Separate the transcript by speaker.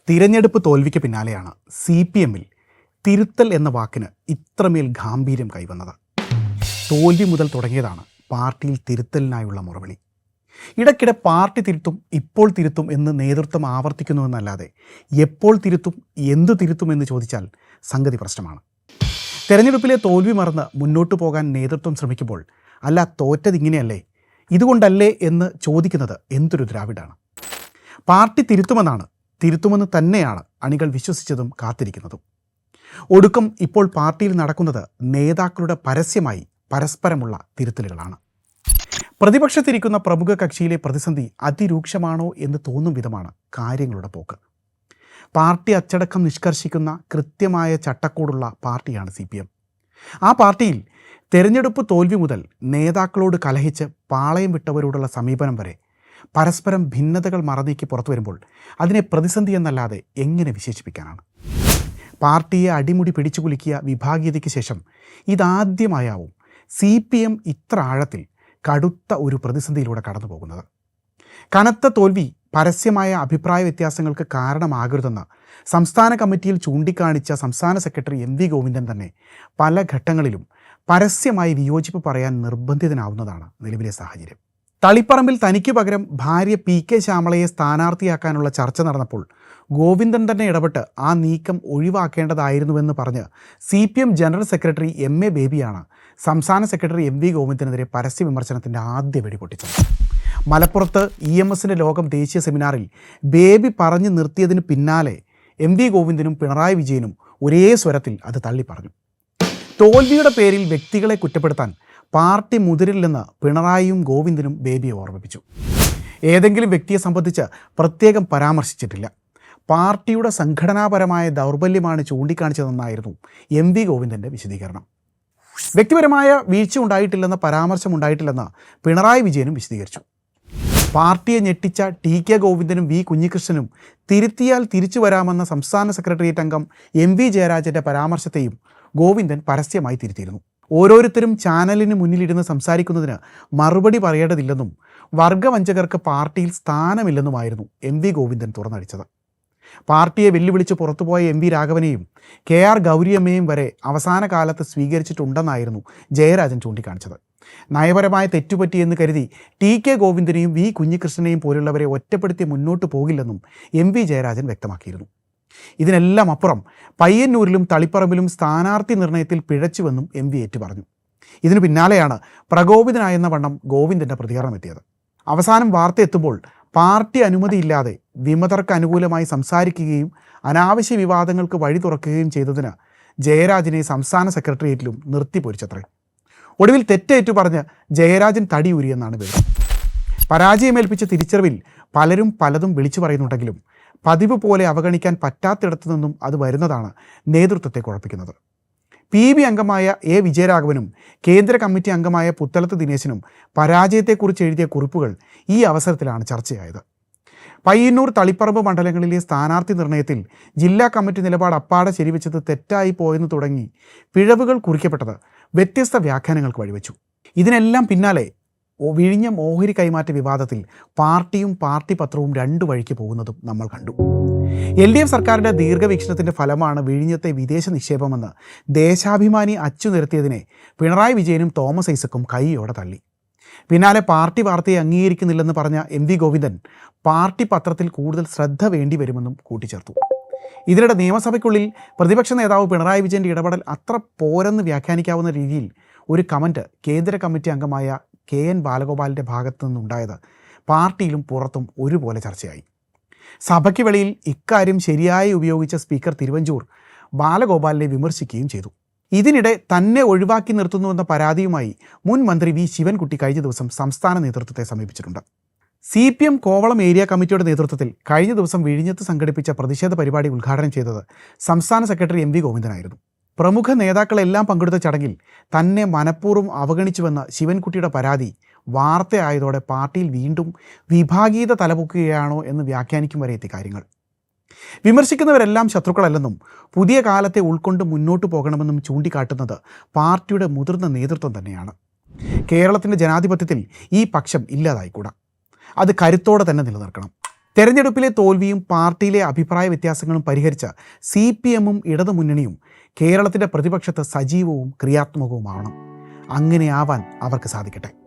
Speaker 1: തിരഞ്ഞെടുപ്പ് തോൽവിക്ക് പിന്നാലെയാണ് CPM-ൽ തിരുത്തൽ എന്ന വാക്കിന് ഇത്രമേൽ ഗാംഭീര്യം കൈവന്നത്. തോൽവി മുതൽ തുടങ്ങിയതാണ് പാർട്ടിയിൽ തിരുത്തലിനായുള്ള മുറവിളി. ഇടയ്ക്കിടെ പാർട്ടി തിരുത്തും, ഇപ്പോൾ തിരുത്തും എന്ന് നേതൃത്വം ആവർത്തിക്കുന്നുവെന്നല്ലാതെ എപ്പോൾ തിരുത്തും, എന്ത് തിരുത്തും എന്ന് ചോദിച്ചാൽ സംഗതി പ്രശ്നമാണ്. തെരഞ്ഞെടുപ്പിലെ തോൽവി മറന്ന് മുന്നോട്ടു പോകാൻ നേതൃത്വം ശ്രമിക്കുമ്പോൾ അല്ല തോറ്റതിങ്ങനെയല്ലേ, ഇതുകൊണ്ടല്ലേ എന്ന് ചോദിക്കുന്നത് എന്തൊരു ദ്രാവിഡാണ്. പാർട്ടി തിരുത്തുമെന്ന് തന്നെയാണ് അണികൾ വിശ്വസിച്ചതും കാത്തിരിക്കുന്നതും. ഒടുക്കം ഇപ്പോൾ പാർട്ടിയിൽ നടക്കുന്നത് നേതാക്കളുടെ പരസ്യമായി പരസ്പരമുള്ള തിരുത്തലുകളാണ്. പ്രതിപക്ഷത്തിരിക്കുന്ന പ്രമുഖ കക്ഷിയിലെ പ്രതിസന്ധി അതിരൂക്ഷമാണോ എന്ന് തോന്നും വിധമാണ് കാര്യങ്ങളുടെ പോക്ക്. പാർട്ടി അച്ചടക്കം നിഷ്കർഷിക്കുന്ന കൃത്യമായ ചട്ടക്കൂടുള്ള പാർട്ടിയാണ് CPM. ആ പാർട്ടിയിൽ തെരഞ്ഞെടുപ്പ് തോൽവി മുതൽ നേതാക്കളോട് കലഹിച്ച് പാളയം വിട്ടവരോടുള്ള സമീപനം വരെ പരസ്പരം ഭിന്നതകൾ മറനീക്കി പുറത്തു വരുമ്പോൾ അതിനെ പ്രതിസന്ധി എന്നല്ലാതെ എങ്ങനെ വിശേഷിപ്പിക്കാനാണ്? പാർട്ടിയെ അടിമുടി പിടിച്ചുകുലുക്കിയ വിഭാഗീയതയ്ക്ക് ശേഷം ഇതാദ്യമായാവും CPM ഇത്ര ആഴത്തിൽ കടുത്ത ഒരു പ്രതിസന്ധിയിലൂടെ കടന്നു പോകുന്നത്. കനത്ത തോൽവി പരസ്യമായ അഭിപ്രായ വ്യത്യാസങ്ങൾക്ക് കാരണമാകരുതെന്ന് സംസ്ഥാന കമ്മിറ്റിയിൽ ചൂണ്ടിക്കാണിച്ച സംസ്ഥാന സെക്രട്ടറി MV ഗോവിന്ദൻ തന്നെ പല ഘട്ടങ്ങളിലും പരസ്യമായി വിയോജിപ്പ് പറയാൻ നിർബന്ധിതനാവുന്നതാണ് നിലവിലെ സാഹചര്യം. തളിപ്പറമ്പിൽ തനിക്ക് പകരം ഭാര്യ PK ശ്യാമളയെ സ്ഥാനാർത്ഥിയാക്കാനുള്ള ചർച്ച നടന്നപ്പോൾ ഗോവിന്ദൻ തന്നെ ഇടപെട്ട് ആ നീക്കം ഒഴിവാക്കേണ്ടതായിരുന്നുവെന്ന് പറഞ്ഞ് CPM ജനറൽ സെക്രട്ടറി MA ബേബിയാണ് സംസ്ഥാന സെക്രട്ടറി MV ഗോവിന്ദനെതിരെ പരസ്യ വിമർശനത്തിൻ്റെ ആദ്യ വെടി പൊട്ടിച്ചത്. മലപ്പുറത്ത് EMSന്റെ ലോകം ദേശീയ സെമിനാറിൽ ബേബി പറഞ്ഞു നിർത്തിയതിന് പിന്നാലെ MV ഗോവിന്ദനും പിണറായി വിജയനും ഒരേ സ്വരത്തിൽ അത് തള്ളി പറഞ്ഞു. തോൽവിയുടെ പേരിൽ വ്യക്തികളെ കുറ്റപ്പെടുത്താൻ പാർട്ടി മുതിരില്ലെന്ന് പിണറായിയും ഗോവിന്ദനും ബേബിയെ ഓർമ്മിപ്പിച്ചു. ഏതെങ്കിലും വ്യക്തിയെ സംബന്ധിച്ച് പ്രത്യേകം പരാമർശിച്ചിട്ടില്ല. പാർട്ടിയുടെ സംഘടനാപരമായ ദൗർബല്യമാണ് ചൂണ്ടിക്കാണിച്ചതെന്നായിരുന്നു MV ഗോവിന്ദൻ്റെ വിശദീകരണം. വ്യക്തിപരമായ വീഴ്ച ഉണ്ടായിട്ടില്ലെന്ന പരാമർശം ഉണ്ടായിട്ടില്ലെന്ന് പിണറായി വിജയനും വിശദീകരിച്ചു. പാർട്ടിയെ ഞെട്ടിച്ച TK ഗോവിന്ദനും V കുഞ്ഞികൃഷ്ണനും തിരുത്തിയാൽ തിരിച്ചു വരാമെന്ന സംസ്ഥാന സെക്രട്ടേറിയറ്റ് അംഗം MV ജയരാജൻ്റെ പരാമർശത്തെയും ഗോവിന്ദൻ പരസ്യമായി തിരുത്തിയിരുന്നു. ഓരോരുത്തരും ചാനലിന് മുന്നിലിരുന്ന് സംസാരിക്കുന്നതിന് മറുപടി പറയേണ്ടതില്ലെന്നും വർഗവഞ്ചകർക്ക് പാർട്ടിയിൽ സ്ഥാനമില്ലെന്നുമായിരുന്നു MV ഗോവിന്ദൻ തുറന്നടിച്ചത്. പാർട്ടിയെ വെല്ലുവിളിച്ച് പുറത്തുപോയ MV രാഘവനെയും KR ഗൗരിയമ്മയും വരെ അവസാന കാലത്ത് സ്വീകരിച്ചിട്ടുണ്ടെന്നായിരുന്നു ജയരാജൻ ചൂണ്ടിക്കാണിച്ചത്. നയപരമായ തെറ്റുപറ്റിയെന്ന് കരുതി TK ഗോവിന്ദനെയും V കുഞ്ഞികൃഷ്ണനെയും പോലുള്ളവരെ ഒറ്റപ്പെടുത്തി മുന്നോട്ട് പോകില്ലെന്നും MV ജയരാജൻ വ്യക്തമാക്കിയിരുന്നു. ഇതിനെല്ലാം അപ്പുറം പയ്യന്നൂരിലും തളിപ്പറമ്പിലും സ്ഥാനാർത്ഥി നിർണയത്തിൽ പിഴച്ചുവെന്നും MV ഏറ്റുപറഞ്ഞു. ഇതിനു പിന്നാലെയാണ് പ്രകോപിതനായെന്ന വണ്ണം ഗോവിന്ദൻ്റെ പ്രതികരണം എത്തിയത്. അവസാനം വാർത്ത എത്തുമ്പോൾ പാർട്ടി അനുമതിയില്ലാതെ വിമതർക്ക് അനുകൂലമായി സംസാരിക്കുകയും അനാവശ്യ വിവാദങ്ങൾക്ക് വഴി തുറക്കുകയും ചെയ്തതിന് ജയരാജനെ സംസ്ഥാന സെക്രട്ടേറിയറ്റിലും നിർത്തിപ്പൊരിച്ചത്രേ. ഒടുവിൽ തെറ്റേറ്റു പറഞ്ഞ് ജയരാജൻ തടിയൂരിയെന്നാണ് വിവരം. പരാജയമേൽപ്പിച്ച തിരിച്ചറിവിൽ പലരും പലതും വിളിച്ചു പറയുന്നുണ്ടെങ്കിലും പതിവ് പോലെ അവഗണിക്കാൻ പറ്റാത്തിടത്തു നിന്നും അത് വരുന്നതാണ് നേതൃത്വത്തെ കുഴപ്പിക്കുന്നത്. PB അംഗമായ A വിജയരാഘവനും കേന്ദ്ര കമ്മിറ്റി അംഗമായ പുത്തലത്ത് ദിനേശനും പരാജയത്തെക്കുറിച്ച് എഴുതിയ കുറിപ്പുകൾ ഈ അവസരത്തിലാണ് ചർച്ചയായത്. പയ്യന്നൂർ തളിപ്പറമ്പ് മണ്ഡലങ്ങളിലെ സ്ഥാനാർത്ഥി നിർണയത്തിൽ ജില്ലാ കമ്മിറ്റി നിലപാട് അപ്പാടെ ശരിവെച്ചത് തെറ്റായി പോയെന്ന് തുടങ്ങി പിഴവുകൾ കുറിക്കപ്പെട്ടത് വ്യത്യസ്ത വ്യാഖ്യാനങ്ങൾക്ക് വഴിവെച്ചു. ഇതിനെല്ലാം പിന്നാലെ വിഴിഞ്ഞം ഓഹരി കൈമാറ്റ വിവാദത്തിൽ പാർട്ടിയും പാർട്ടി പത്രവും രണ്ടു വഴിക്ക് പോകുന്നതും നമ്മൾ കണ്ടു. LDF സർക്കാരിൻ്റെ ദീർഘവീക്ഷണത്തിൻ്റെ ഫലമാണ് വിഴിഞ്ഞത്തെ വിദേശ നിക്ഷേപമെന്ന് ദേശാഭിമാനി അച്ചുനിരത്തിയതിനെ പിണറായി വിജയനും തോമസ് ഐസക്കും കൈയോടെ തള്ളി. പിന്നാലെ പാർട്ടി വാർത്തയെ അംഗീകരിക്കുന്നില്ലെന്ന് പറഞ്ഞ MV ഗോവിന്ദൻ പാർട്ടി പത്രത്തിൽ കൂടുതൽ ശ്രദ്ധ വേണ്ടി വരുമെന്നും കൂട്ടിച്ചേർത്തു. ഇതിനിടെ നിയമസഭയ്ക്കുള്ളിൽ പ്രതിപക്ഷ നേതാവ് പിണറായി വിജയൻ്റെ ഇടപെടൽ അത്ര പോരെന്ന് വ്യാഖ്യാനിക്കാവുന്ന രീതിയിൽ ഒരു കമൻറ്റ് കേന്ദ്ര കമ്മിറ്റി അംഗമായ KN ബാലഗോപാലിൻ്റെ ഭാഗത്തു നിന്നുണ്ടായത് പാർട്ടിയിലും പുറത്തും ഒരുപോലെ ചർച്ചയായി. സഭയ്ക്ക് വെളിയിൽ ഇക്കാര്യം ശരിയായി ഉപയോഗിച്ച സ്പീക്കർ തിരുവഞ്ചൂർ ബാലഗോപാലിനെ വിമർശിക്കുകയും ചെയ്തു. ഇതിനിടെ തന്നെ ഒഴിവാക്കി നിർത്തുന്നുവെന്ന പരാതിയുമായി മുൻ മന്ത്രി V ശിവൻകുട്ടി കഴിഞ്ഞ ദിവസം സംസ്ഥാന നേതൃത്വത്തെ സമീപിച്ചിട്ടുണ്ട്. CPM കോവളം ഏരിയ കമ്മിറ്റിയുടെ നേതൃത്വത്തിൽ കഴിഞ്ഞ ദിവസം വിഴിഞ്ഞത്ത് സംഘടിപ്പിച്ച പ്രതിഷേധ പരിപാടി ഉദ്ഘാടനം ചെയ്തത് സംസ്ഥാന സെക്രട്ടറി MV ഗോവിന്ദനായിരുന്നു. പ്രമുഖ നേതാക്കളെല്ലാം പങ്കെടുത്ത ചടങ്ങിൽ തന്നെ മനഃപൂർവ്വം അവഗണിച്ചുവെന്ന ശിവൻകുട്ടിയുടെ പരാതി വാർത്തയായതോടെ പാർട്ടിയിൽ വീണ്ടും വിഭാഗീയത തലപൊക്കുകയാണോ എന്ന് വ്യാഖ്യാനിക്കും വരെ എത്തി കാര്യങ്ങൾ. വിമർശിക്കുന്നവരെല്ലാം ശത്രുക്കളല്ലെന്നും പുതിയ കാലത്തെ ഉൾക്കൊണ്ട് മുന്നോട്ട് പോകണമെന്നും ചൂണ്ടിക്കാട്ടുന്നത് പാർട്ടിയുടെ മുതിർന്ന നേതൃത്വം തന്നെയാണ്. കേരളത്തിൻ്റെ ജനാധിപത്യത്തിൽ ഈ പക്ഷം ഇല്ലാതായിക്കൂടാ. അത് കരുത്തോടെ തന്നെ നിലനിർത്തണം. തെരഞ്ഞെടുപ്പിലെ തോൽവിയും പാർട്ടിയിലെ അഭിപ്രായ വ്യത്യാസങ്ങളും പരിഹരിച്ച CPMും ഇടതുമുന്നണിയും കേരളത്തിൻ്റെ പ്രതിപക്ഷത്ത് സജീവവും ക്രിയാത്മകവുമാവണം. അങ്ങനെയാവാൻ അവർക്ക് സാധിക്കട്ടെ.